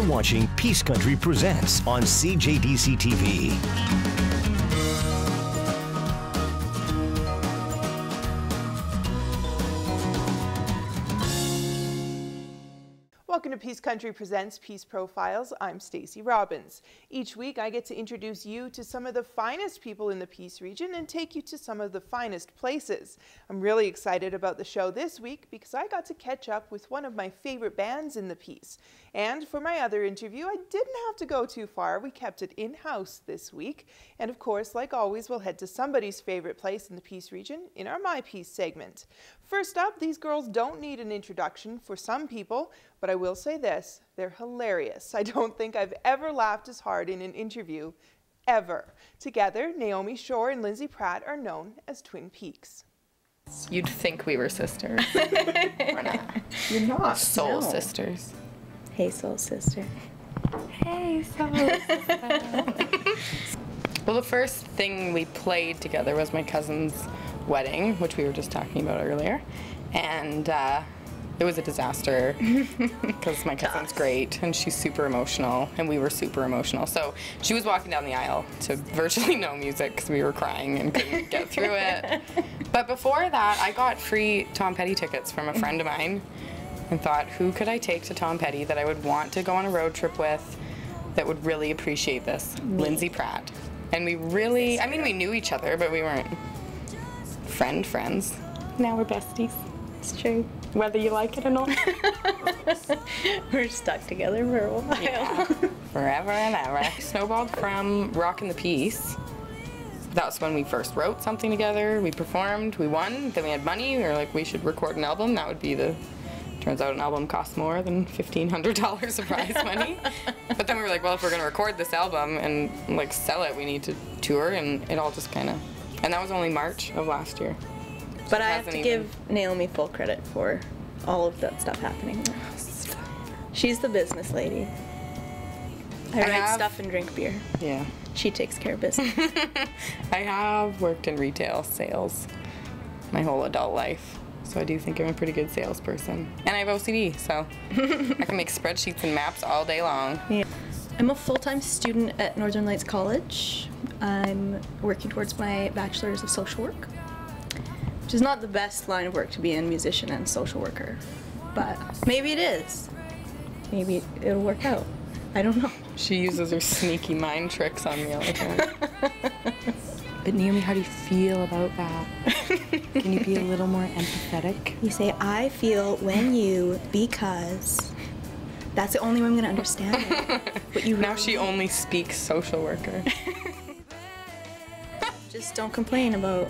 watching Peace Country Presents on CJDC TV. Welcome to Peace Country Presents Peace Profiles. I'm Stacey Robbins. Each week I get to introduce you to some of the finest people in the Peace region and take you to some of the finest places. I'm really excited about the show this week because I got to catch up with one of my favorite bands in the Peace. And for my other interview, I didn't have to go too far. We kept it in-house this week. And of course, like always, we'll head to somebody's favorite place in the Peace region in our My Peace segment. First up, these girls don't need an introduction for some people, but I will say this, they're hilarious. I don't think I've ever laughed as hard in an interview, ever. Together, Naomi Shore and Lindsay Pratt are known as Twin Peaks. You'd think we were sisters. We're not. You're not. Soul sisters. Hey, soul sister. Hey, soul sister. Well, the first thing we played together was my cousin's wedding, which we were just talking about earlier. And it was a disaster because my cousin's great and she's super emotional and we were super emotional. So she was walking down the aisle to virtually no music because we were crying and couldn't get through it. But before that, I got free Tom Petty tickets from a friend of mine and thought, who could I take to Tom Petty that I would want to go on a road trip with that would really appreciate this? Lindsay Pratt. And we really, I mean, we knew each other, but we weren't friends. Now we're besties. It's true. Whether you like it or not. We're stuck together for a while. Yeah. Forever and ever. Snowballed from Rockin' the Peace. That's when we first wrote something together. We performed, we won, then we had money. We were like, we should record an album. That would be the... Turns out an album costs more than $1,500 of prize money. But then we were like, well, if we're going to record this album and like sell it, we need to tour, and it all just kind of... And that was only March of last year. But I have to give Naomi full credit for all of that stuff happening. She's the business lady. I write stuff and drink beer. Yeah. She takes care of business. I have worked in retail sales my whole adult life. So I do think I'm a pretty good salesperson. And I have OCD, so I can make spreadsheets and maps all day long. Yeah. I'm a full-time student at Northern Lights College. I'm working towards my bachelor's of social work, which is not the best line of work to be in, musician and social worker. But maybe it is. Maybe it'll work out. I don't know. She uses her sneaky mind tricks on me all the time. But Naomi, how do you feel about that? Can you be a little more empathetic? You say, I feel when you, because that's the only way I'm going to understand it. What you now she only speaks social worker. Just don't complain about,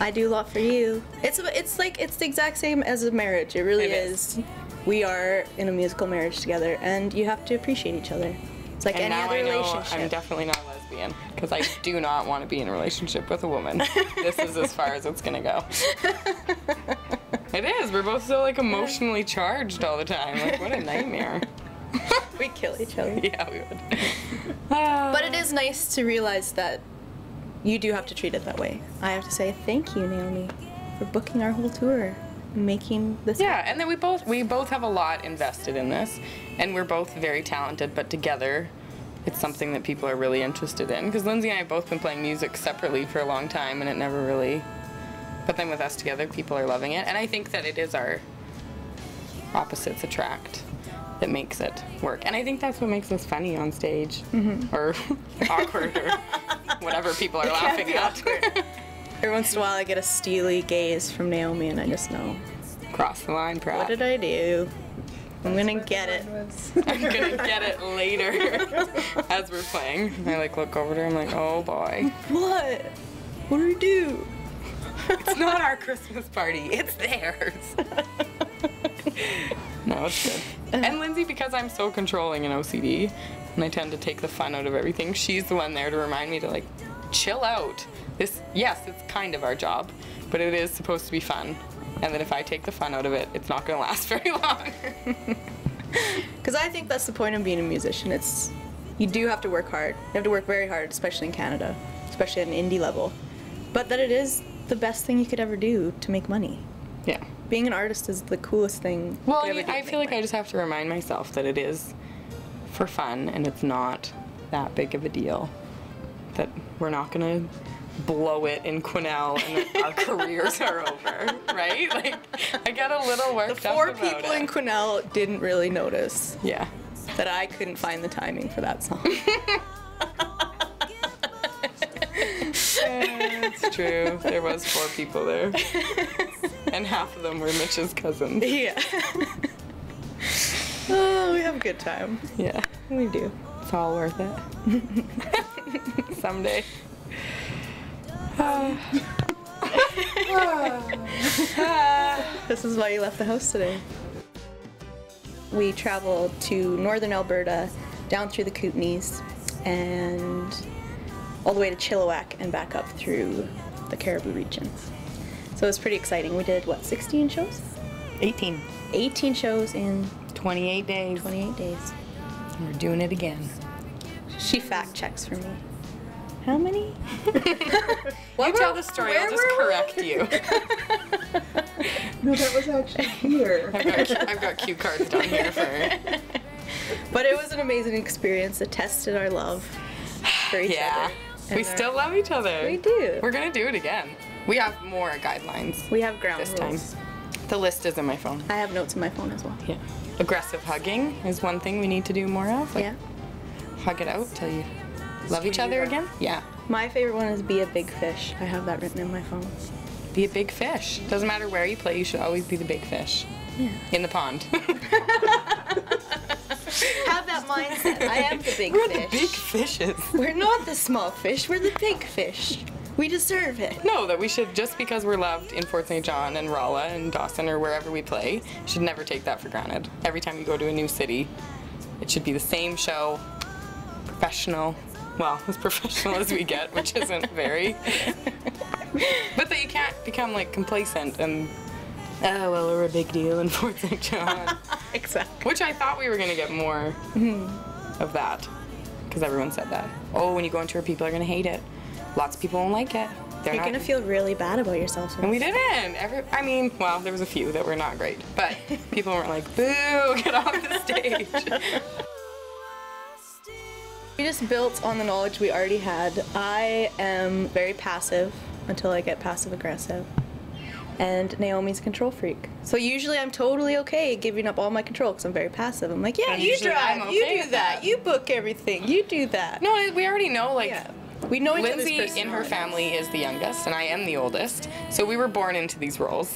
I do a lot for you. It's the exact same as a marriage. It really is. We are in a musical marriage together, and you have to appreciate each other. It's like any other relationship. I'm definitely not a lesbian, because I do not want to be in a relationship with a woman. This is as far as it's gonna go. It is. We're both so like emotionally charged all the time. Like, what a nightmare. We'd kill each other. Yeah, we would. But it is nice to realize that you do have to treat it that way. I have to say thank you, Naomi, for booking our whole tour. Making this happen. And then we both have a lot invested in this, and we're both very talented, but together it's something that people are really interested in, because Lindsay and I have both been playing music separately for a long time, and it never really, but then with us together people are loving it, and I think that it is our opposites attract that makes it work, and I think that's what makes us funny on stage. Or awkward, or whatever people are laughing at. Every once in a while I get a steely gaze from Naomi and I just know. Cross the line, Pratt. What did I do? I'm gonna get it. I'm gonna get it later as we're playing. I like look over to her, I'm like, oh boy. What? What do we do? It's not our Christmas party, it's theirs. No, it's good. And Lindsay, because I'm so controlling and OCD, and I tend to take the fun out of everything, she's the one there to remind me to like, chill out. Yes, it's kind of our job, but it is supposed to be fun. And that if I take the fun out of it, it's not going to last very long. Because I think that's the point of being a musician. You do have to work hard. You have to work very hard, especially in Canada, especially at an indie level. But that it is the best thing you could ever do to make money. Yeah. Being an artist is the coolest thing. Well, I feel like I just have to remind myself that it is for fun, and it's not that big of a deal. That we're not gonna blow it in Quesnel and that our careers are over, right? Like, I get a little worked up The 4 about people it. in Quesnel didn't really notice Yeah. that I couldn't find the timing for that song. It's true. There was 4 people there. And half of them were Mitch's cousins. Yeah. Oh, we have a good time. Yeah, we do. It's all worth it. Someday. This is why you left the house today. We traveled to northern Alberta, down through the Kootenays, and all the way to Chilliwack and back up through the Cariboo region. So it was pretty exciting. We did, what, 16 shows? 18. 18 shows in 28 days. 28 days. And we're doing it again. She fact checks for me. How many? You tell the story, I'll just correct you. No, that was actually here. I've got cue cards down here for her. But it was an amazing experience. It tested our love for each Yeah. other. We And still love each other. We do. We're gonna do it again. We have more guidelines We have ground this time. rules. The list is in my phone. I have notes on my phone as well. Yeah. Aggressive hugging is one thing we need to do more of. Like, Yeah. hug it out till you love each other again. Yeah. My favorite one is be a big fish. I have that written in my phone. Be a big fish. Doesn't matter where you play, you should always be the big fish. Yeah. In the pond. Have that mindset. I am the big We're fish. the big fishes. We're not the small fish. We're the big fish. We deserve it. No, that we should, just because we're loved in Fort St. John and Rolla and Dawson or wherever we play, should never take that for granted. Every time you go to a new city, it should be the same show, professional. Well, as professional as we get, which isn't very. But that you can't become like complacent and, oh, well, we're a big deal in Fort St. John. Exactly. Which I thought we were going to get more of that. Because everyone said that. Oh, when you go into her, people are going to hate it. Lots of people won't like it. They're You're not, gonna feel really bad about yourself. and we didn't. I mean, well, there was a few that were not great. But people weren't like, boo, get off the stage. We just built on the knowledge we already had. I am very passive until I get passive aggressive. And Naomi's a control freak. So usually I'm totally okay giving up all my control because I'm very passive. I'm like, yeah, And you usually drive, I'm you okay do with that, that. you book everything, you do that. No, we already know, like, Yeah. We know each other's Lindsay in her personalities. family is the youngest, and I am the oldest. So we were born into these roles.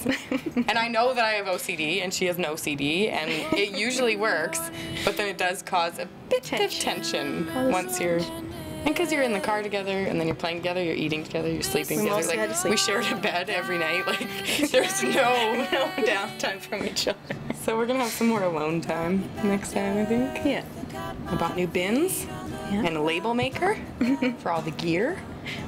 And I know that I have OCD, and she has no CD, and it usually works, but then it does cause a bit of tension once you're... And because you're in the car together, and then you're playing together, you're eating together, you're sleeping We together. mostly had to sleep We shared a bed every night. Like, there's no... No downtime from each other. So we're gonna have some more alone time next time, I think. Yeah. I bought new bins and a label maker for all the gear.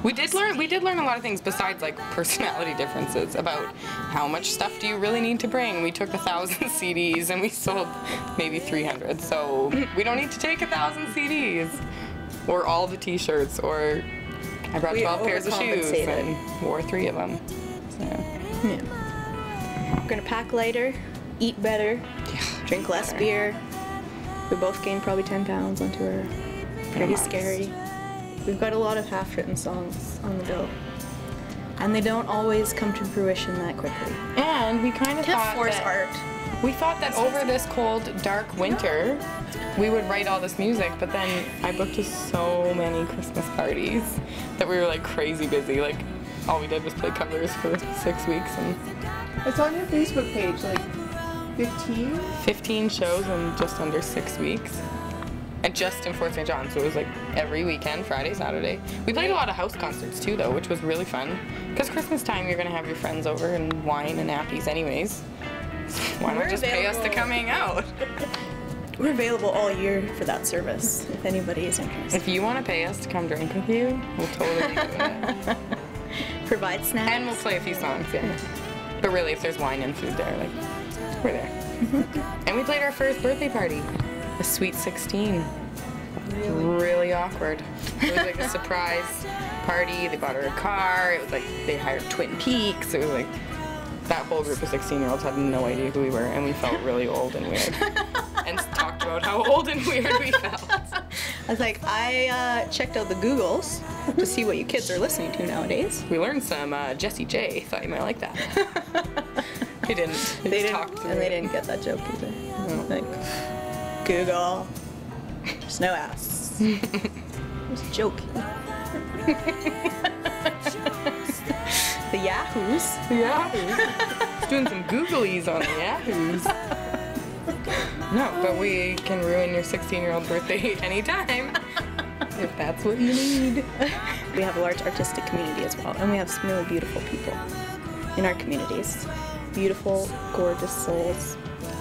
We did learn a lot of things besides like personality differences about how much stuff do you really need to bring. We took 1,000 CDs and we sold maybe 300, so we don't need to take 1,000 CDs or all the T-shirts, or I brought We 12 pairs of shoes overcompensated. and wore 3 of them. So. Yeah. We're gonna pack lighter, eat better, drink less beer. We both gained probably 10 pounds on tour. Pretty scary. We've got a lot of half-written songs on the bill. And they don't always come to fruition that quickly. And we kind of Can't thought force that, art. We thought that over this cold, dark winter, we would write all this music, but then I booked so many Christmas parties that we were like crazy busy. Like, all we did was play covers for 6 weeks and It's on your Facebook page, like 15? 15 shows in just under 6 weeks. And just in Fort St. John, so it was like every weekend, Friday, Saturday. We played a lot of house concerts too, though, which was really fun. Because Christmas time, you're gonna have your friends over and wine and nappies anyways. Why not We're just pay us to available. come hang out? We're available all year for that service, if anybody is interested. If you want to pay us to come drink with you, we'll totally do it. Provide snacks. And we'll play a few songs, yeah. But really, if there's wine and food there, like, we're there. And we played our first birthday party, a Sweet 16. Really awkward. It was like a surprise party. They bought her a car. It was like they hired Twin Peaks. It was like that whole group of 16-year-olds had no idea who we were, and we felt really old and weird. And talked to about how old and weird we felt. I was like, I checked out the Googles to see what you kids are listening to nowadays. We learned some Jessie J. Thought you might like that. They didn't. They just didn't, talked through and they it. didn't get that joke either. Like, Google, there's no ass. I was joking. The Yahoos. Yahoos. Doing some googlies on the Yahoos. No, but we can ruin your 16-year-old birthday anytime. If that's what you need. We have a large artistic community as well, and we have some really beautiful people in our communities. Beautiful, gorgeous souls.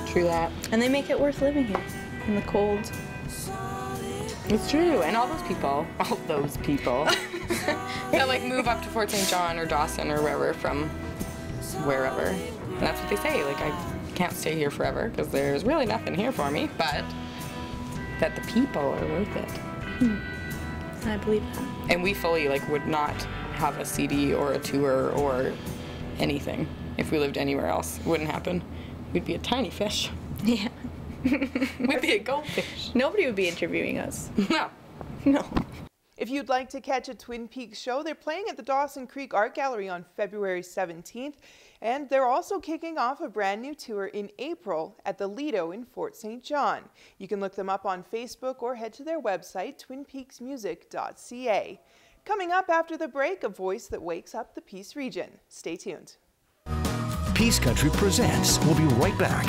True that. And they make it worth living here in the cold. It's true, and all those people that like move up to Fort St. John or Dawson or wherever from wherever. And that's what they say, like I can't stay here forever because there's really nothing here for me, but that the people are worth it. I believe that. And we fully like would not have a CD or a tour or anything if we lived anywhere else. It wouldn't happen. We'd be a tiny fish. Yeah. We'd be a goldfish. Nobody would be interviewing us. No. No. If you'd like to catch a Twin Peaks show, they're playing at the Dawson Creek Art Gallery on February 17th, and they're also kicking off a brand new tour in April at the Lido in Fort St. John. You can look them up on Facebook or head to their website, twinpeaksmusic.ca. Coming up after the break, a voice that wakes up the Peace region. Stay tuned. Peace Country Presents. We'll be right back.